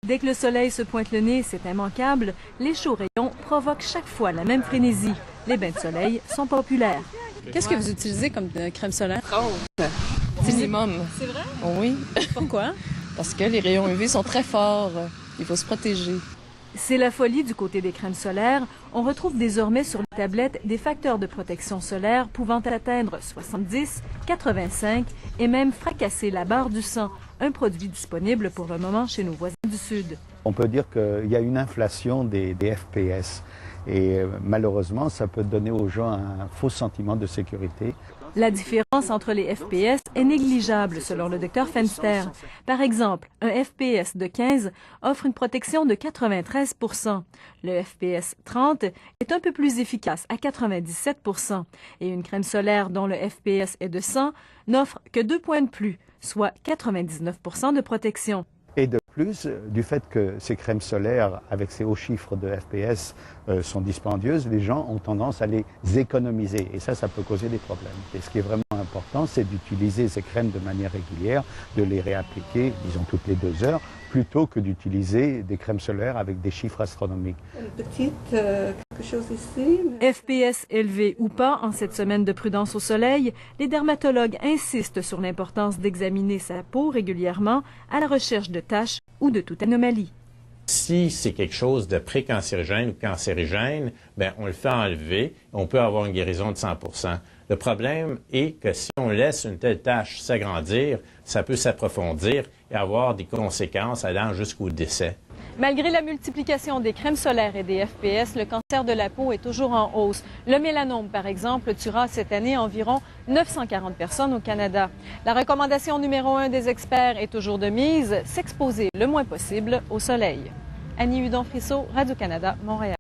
Dès que le soleil se pointe le nez, c'est immanquable, les chauds rayons provoquent chaque fois la même frénésie. Les bains de soleil sont populaires. Qu'est-ce que vous utilisez comme crème solaire? 30 minimum. C'est vrai? Oui, Pourquoi? parce que les rayons UV sont très forts. Il faut se protéger. C'est la folie du côté des crèmes solaires. On retrouve désormais sur les tablettes des facteurs de protection solaire pouvant atteindre 70, 85 et même fracasser la barre du 100, un produit disponible pour le moment chez nos voisins du Sud. On peut dire qu'il y a une inflation des FPS et malheureusement, ça peut donner aux gens un faux sentiment de sécurité. La différence entre les FPS est négligeable, selon le Dr Fenster. Par exemple, un FPS de 15 offre une protection de 93 %. Le FPS 30 est un peu plus efficace, à 97 %. Et une crème solaire dont le FPS est de 100 n'offre que 2 points de plus, soit 99 % de protection. Et de plus, du fait que ces crèmes solaires, avec ces hauts chiffres de FPS, sont dispendieuses, les gens ont tendance à les économiser. Et ça peut causer des problèmes. Et ce qui est vraiment important, c'est d'utiliser ces crèmes de manière régulière, de les réappliquer, disons, toutes les 2 heures, plutôt que d'utiliser des crèmes solaires avec des chiffres astronomiques. Une petite, quelque chose ici. FPS élevé ou pas, en cette semaine de prudence au soleil, les dermatologues insistent sur l'importance d'examiner sa peau régulièrement à la recherche de taches ou de toute anomalie. Si c'est quelque chose de précancérigène ou cancérigène, bien, on le fait enlever, on peut avoir une guérison de 100 %. Le problème est que si on laisse une telle tache s'agrandir, ça peut s'approfondir et avoir des conséquences allant jusqu'au décès. Malgré la multiplication des crèmes solaires et des FPS, le cancer de la peau est toujours en hausse. Le mélanome, par exemple, tuera cette année environ 940 personnes au Canada. La recommandation numéro 1 des experts est toujours de mise, s'exposer le moins possible au soleil. Annie Hudon-Frissot, Radio-Canada, Montréal.